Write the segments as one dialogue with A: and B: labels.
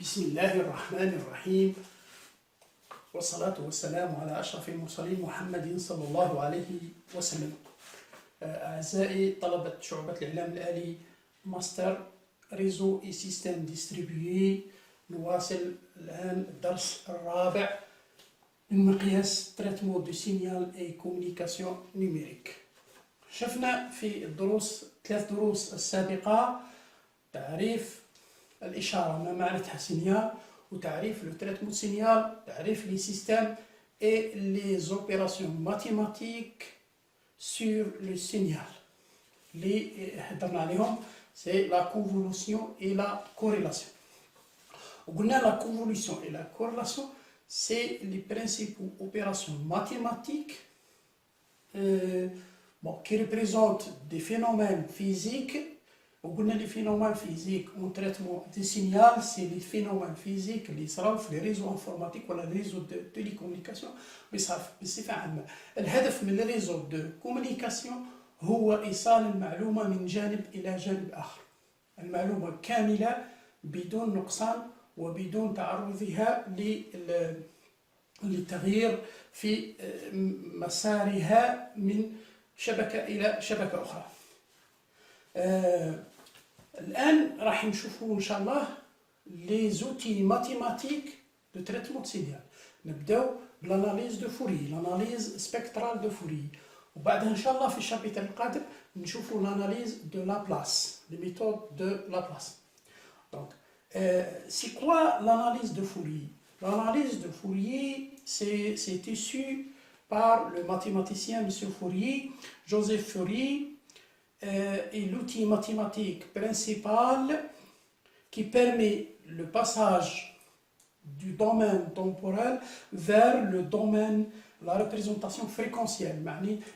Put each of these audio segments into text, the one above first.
A: بسم الله الرحمن الرحيم والصلاة والسلام على أشرف المرسلين محمد صلى الله عليه وسلم. أعزائي طلبة شعبة الإعلام الآلي ماستر ريزو اي سيستم ديستريبيوي، نواصل الآن الدرس الرابع من مقياس تريتمون دو سينيال اي كومونيكاسيون نيميريك. شفنا في ثلاث دروس السابقة تعريف الإشارة، ما معناتها سينيال، وتعريف لو تريتمون سينيال، تعريف لي سيستم et les opérations mathématiques sur le signal. اللي هضرنا عليهم c'est la convolution et la corrélation. وقلنا la convolution et la corrélation c'est les principaux opérations mathématiques qui représentent des phénomènes physiques. وقلنا les phénomènes physiques en traitement de signal c'est les phénomènes physiques اللي يصراو في les réseaux informatiques ولا les réseaux de télécommunication بصفة عامة. الهدف من الريزو دو كومونيكاسيون هو إيصال المعلومة من جانب إلى جانب آخر، المعلومة كاملة بدون نقصان وبدون تعرضها للتغيير في مسارها من شبكة إلى شبكة أخرى. الآن راح نشوفوا إن شاء الله les outils mathématiques de traitement de signal. نبداو بالاناليز دو فوري، l'analyse spectrale de Fourier، وبعدها إن شاء الله في الشابتر القادم نشوفوا l'analyse de Laplace، les méthodes de Laplace. Donc, c'est quoi l'analyse de Fourier? L'analyse de Fourier, c'est issu par le mathématicien M. Fourier, Joseph Fourier, est l'outil mathématique principal qui permet le passage du domaine temporel vers le domaine la représentation fréquentielle.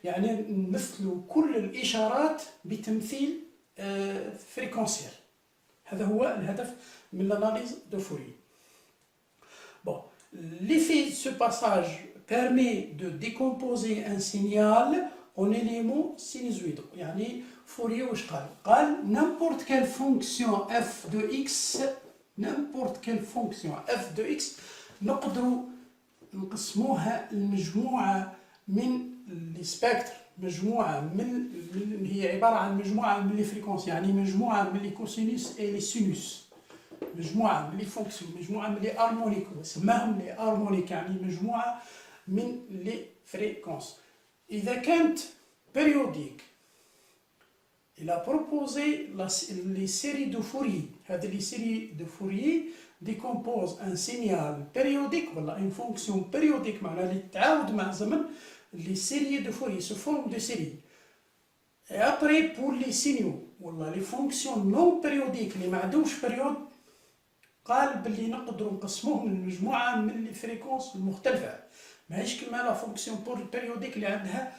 A: يعني نمثلوا كل الإشارات بتمثيل فréquentiel. هذا هو الهدف من l'analyse de Fourier. Bon, l'effet de ce passage permet de décomposer un signal en éléments sinusoïdaux. يعني فوري واش قال n'importe quelle fonction f de x نقدروا نقسموها لمجموعة من لي سبيكتر، مجموعة من هي عبارة عن مجموعة من لي فريكونس، يعني مجموعة من لي كوسينوس اي لي سينوس، مجموعة من لي فونكسيون، مجموعة من لي هارمونيك، وسماهم لي هارمونيك يعني مجموعة من لي فريكونس. إذا كانت périodique، il a proposé les séries de Fourier. Les séries de Fourier décomposent un signal périodique, voilà, une fonction périodique, les séries de Fourier se forment de séries. Et après, pour les signaux, voilà, les fonctions non périodiques, les معدوش période، قال باللي نقدروا نقسموهم لمجموعة من الفريكونس المختلفة. ماهيش كما لا فونكسيون périodique اللي عندها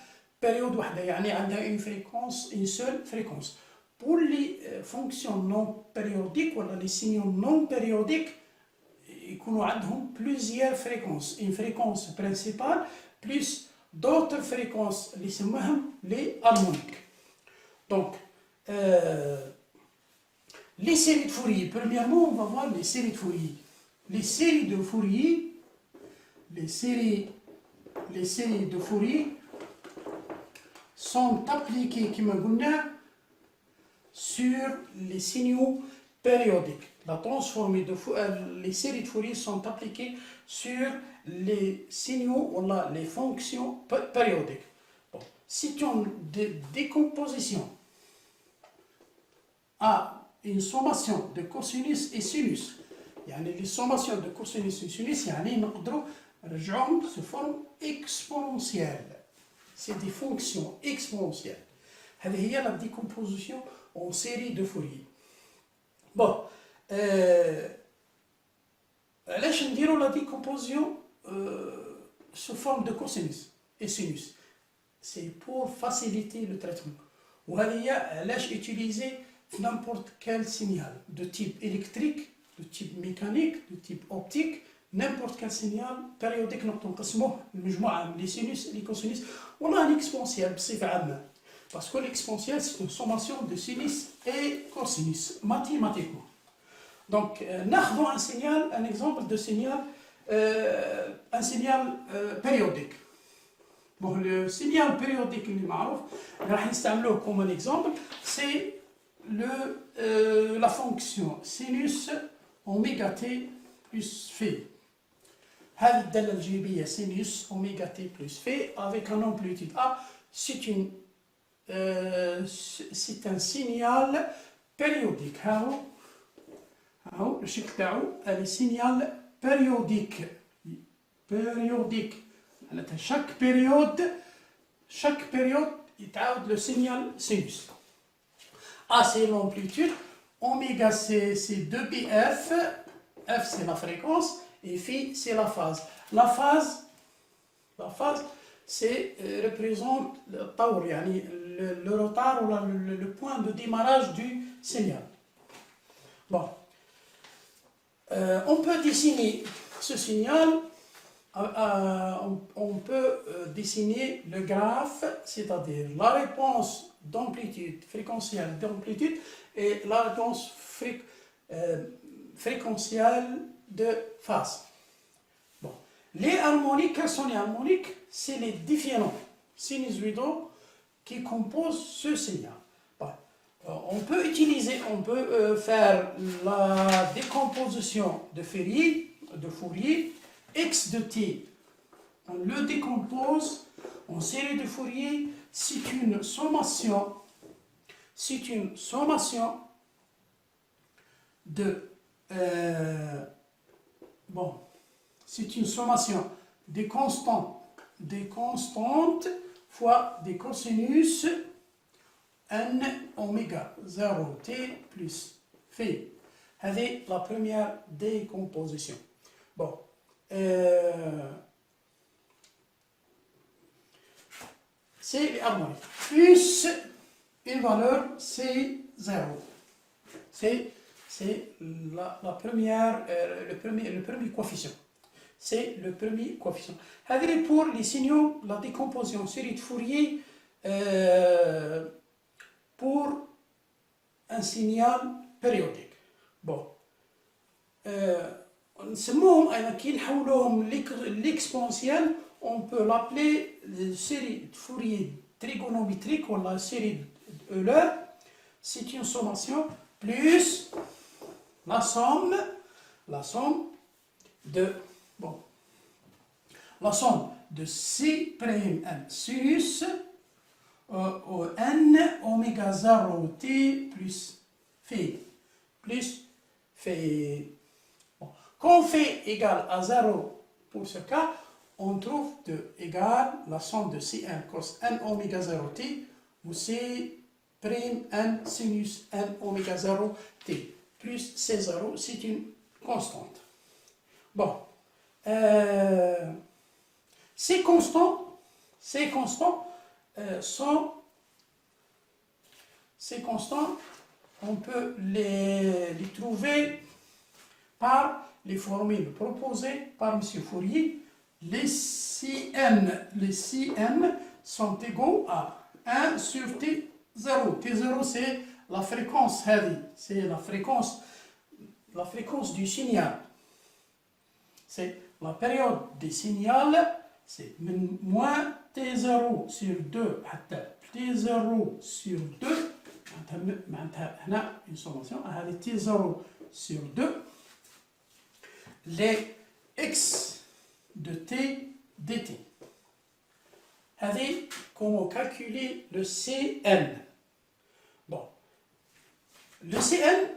A: période واحدة، يعني عندها une fréquence, une seule fréquence. Pour les fonctions non périodiques ولا les signaux non périodiques يكونوا عندهم plusieurs fréquences، une fréquence principale plus d'autres fréquences اللي يسموهم les harmoniques. Donc, les séries de Fourier, premièrement on va voir les séries de Fourier. Les séries de Fourier, les séries de Fourier sont appliquées, comme on a dit, sur les signaux périodiques. La transformée les séries de Fourier sont appliquées sur les signaux, ou les fonctions périodiques. Bon. Si tu as une décomposition à une sommation de cosinus et sinus, يعني les sommations de cosinus et sinus يعني نقدروا نرجعوهم sous forme exponentielle. C'est des fonctions exponentielles. هذه هي la décomposition en série de Fourier. Bon, علاش نديروا la décomposition sous forme de cosinus et sinus? C'est pour faciliter le traitement. وهذه هي علاش utiliser n'importe quel signal de type électrique, de type mécanique, de type optique, n'importe quel signal périodique نقدروا نقسموه لمجموعة من les sinus, les cosinus ولا l'exponentielle بصفة عامة. Parce que l'exponentielle c'est une sommation de sinus et cosinus mathématiquement. Donc, ناخذ un signal, un exemple de signal, un signal périodique. Bon, le signal périodique اللي معروف راح نستعملوه comme un exemple, c'est la fonction sinus oméga t plus phi. هذه الدالة الجيبية sinus oméga t plus phi avec un amplitude A, c'est un signal périodique. هاو الشكل تاعو هذا signal périodique. Périodique معناتها chaque période يتعاود le signal sinus. A c'est l'amplitude, oméga c'est 2πf, f c'est la fréquence et phi c'est la phase. La phase c'est représente le طور يعني le retard ou le point de démarrage du signal. Bon, on peut dessiner ce signal, on peut dessiner le graphe, c'est-à-dire la réponse d'amplitude, fréquentielle d'amplitude et la réponse fréquentielle de phase. Bon. Les harmoniques, quels sont les harmoniques? C'est les différents sinusoïdaux qui composent ce signal. Bon. On peut faire la décomposition de Fourier, x de t. On le décompose en série de Fourier. C'est une sommation de c'est une sommation des constantes fois des cosinus n oméga 0 t plus phi. C'est la première décomposition. Bon. C'est les harmoniques. Plus une valeur, c'est 0. C'est la première, le premier coefficient. C'est le premier coefficient. Pour les signaux, la décomposition série de Fourier pour un signal périodique. Bon. نسموهم أيضا كي نحولوهم l'exponentielle, on peut l'appeler série de Fourier trigonométrique ou la série Euler. C'est une sommation plus la somme de C' n sinus au n oméga 0 t plus phi. Quand phi égale à 0 pour ce cas, on trouve égale la somme de Cn cos n oméga 0 t ou C' n sinus n oméga 0 t plus C0, c'est une constante. Bon, ces constants on peut les trouver par les formules proposées par M. Fourier. Les Cm sont égaux à 1 sur T0. T0 c'est la fréquence, c'est la fréquence du signal. C'est la période du signal, c'est moins T0 sur 2 T0 sur 2 معناتها une sommation هذه T0 sur 2 les x de t dt. Comment calculer le Cn? Bon, le Cn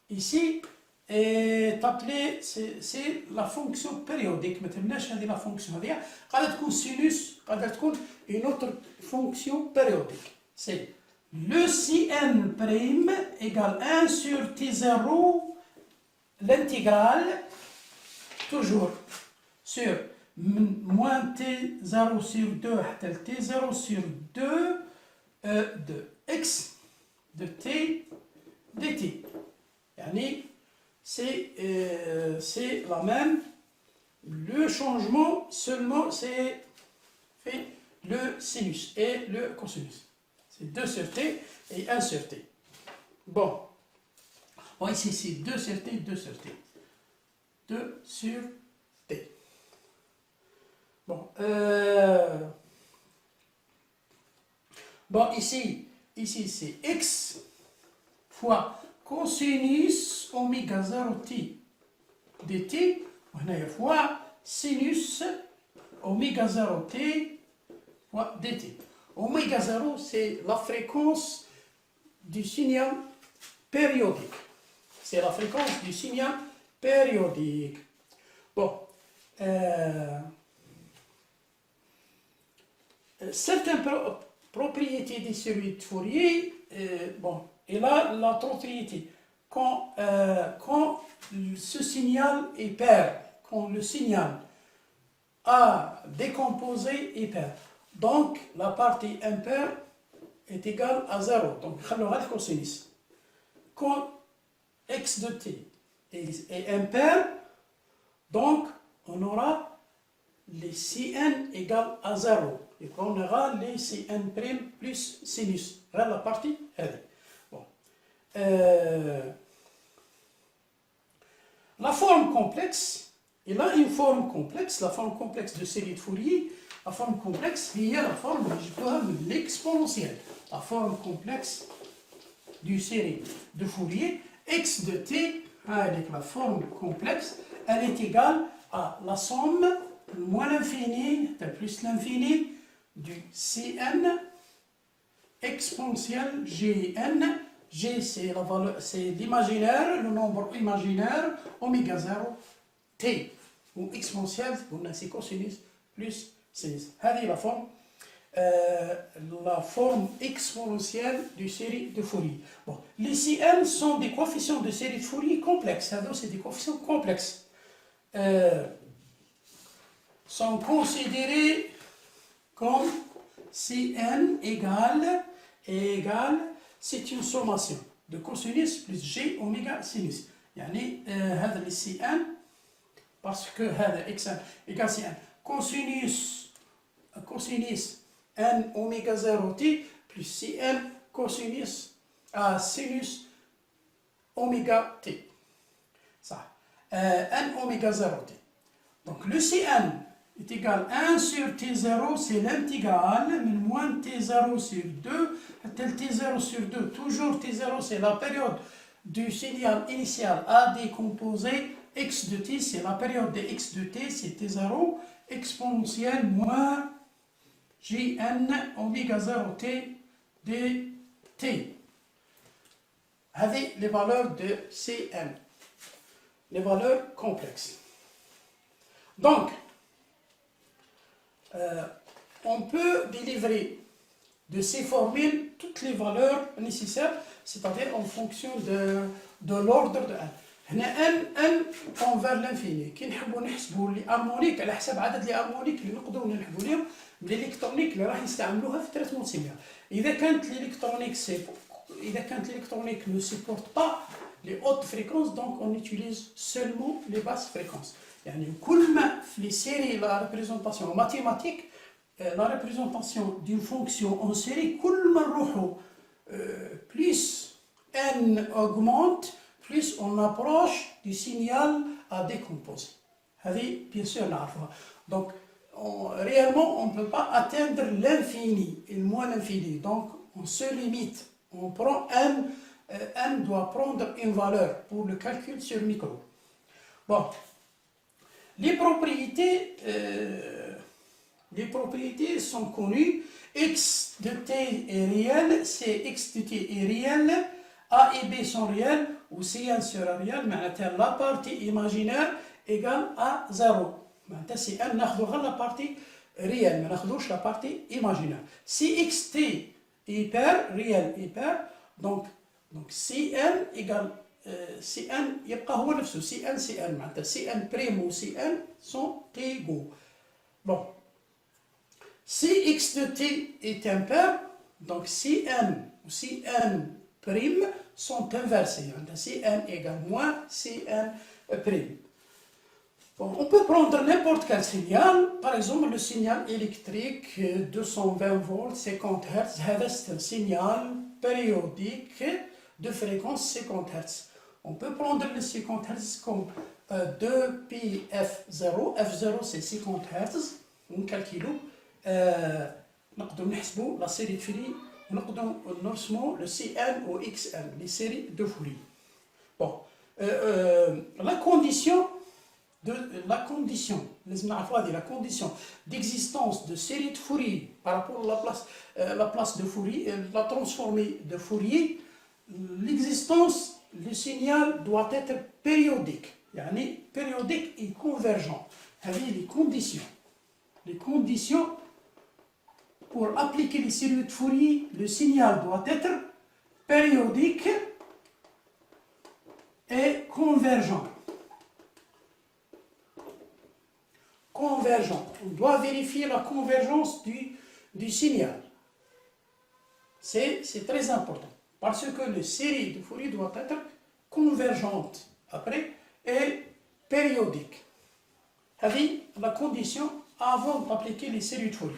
A: ici est appelé, c'est la fonction périodique. ما تهمناش هذه la fonction هذه قادر تكون sinus قادر تكون une autre fonction périodique. C'est le Cn prime égale 1 sur T0 l'intégrale toujours sur moins T0 sur 2 T0 sur 2 de x de t dt. يعني c'est la même. Le changement seulement c'est fait le sinus et le cosinus. C'est 2 sur t et 1 sur t. Bon. Bon, ici, c'est 2 sur T, 2 sur T. 2 sur T. Bon, bon ici c'est X fois cosinus oméga 0 T dt. وهنا fois sinus oméga 0 T fois dt. Oméga 0, c'est la fréquence du signal périodique. C'est la fréquence du signal périodique. Bon, certaines propriétés des séries de Fourier, bon, et là, la propriété, quand ce signal est pair, quand le signal a décomposé est pair, donc la partie impaire est égale à 0. Donc, le cosinus. Quand x de t est impair, donc on aura les Cn égale à 0. Et on aura les Cn' plus sinus. Là, la partie, elle est. Bon. La forme complexe, il a une forme complexe, la forme complexe de série de Fourier. La forme complexe, il y a la forme de l'exponentielle. La forme complexe du série de Fourier, x de t, avec la forme complexe, elle est égale à la somme moins l'infini, plus l'infini, du Cn exponentielle Gn. G, c'est l'imaginaire, le nombre imaginaire, oméga 0, t, ou exponentielle, c'est cosinus plus sinus. C'est la forme exponentielle du série de Fourier. Bon, les Cn sont des coefficients de série de Fourier complexes. C'est des coefficients complexes. Sont considérés comme Cn égale, c'est une sommation de cosinus plus G oméga sinus. يعني هذا le Cn parce que هذا xn égale Cn cosinus n oméga 0 t plus Cn cosinus sinus oméga t. Ça. N oméga 0 t. Donc le Cn est égal à 1 sur T0, c'est l'intégrale, mais moins T0 sur 2, tel T0 sur 2, toujours T0, c'est la période du signal initial à décomposer, x de t, c'est la période de x de t, c'est T0, exponentielle moins Gn oméga 0 t dt. Avec les valeurs de Cn, les valeurs complexes. Donc, on peut délivrer de ces formules toutes les valeurs nécessaires, c'est-à-dire en fonction de l'ordre de n. هنا n envers l'infini. كي نحبوا نحسبوا لي هارمونيك على حسب عدد لي هارمونيك اللي نقدروا نحسبوا لهم بالالكترونيك اللي راح نستعملوها في التريتمون سيميلار. إذا كانت الالكترونيك ne supporte pas les hautes fréquences, donc on utilise seulement les basses fréquences. يعني كل ما في les séries la représentation mathématique, la représentation d'une fonction en série, كل ما نروحوا plus n augmente, plus on approche du signal à décomposer. Bien sûr, donc, réellement, on ne peut pas atteindre l'infini, et moins l'infini. Donc, on se limite. On prend n doit prendre une valeur pour le calcul sur micro. Bon, les propriétés sont connues. X de t est réel, c'est x de t est réel, A et B sont réels, ou Cn sera réel, mais la partie imaginaire égale à 0. Cn, ناخذ la partie réelle, mais ناخذوش la partie imaginaire. Si xt est pair, réel est pair, donc Cn égale Cn يبقى هو نفسه Cn معناتها Cn prime ou Cn sont égaux. Bon, si x de t est impair, donc Cn ou Cn prime sont inversés. Cn égale moins Cn prime. Bon, on peut prendre n'importe quel signal, par exemple le signal électrique 220 volts 50 Hz, c'est un signal périodique de fréquence 50 Hz. On peut prendre les 50 Hz comme 2πf0. F0 c'est 50 Hz. On calcule. نقدر نحسبوا la série de Fourier. ونقدر نرسموا le CN ou XN, les séries de Fourier. Bon, la condition d'existence de série de Fourier par rapport à la place de Fourier, la transformée de Fourier, l'existence, le signal doit être périodique, يعني périodique et convergent. Avec les conditions pour appliquer les séries de Fourier, le signal doit être périodique et convergent. Convergent. On doit vérifier la convergence du signal. C'est très important. Parce que les séries de Fourier doivent être convergentes après et périodiques. C'est la condition avant d'appliquer les séries de Fourier.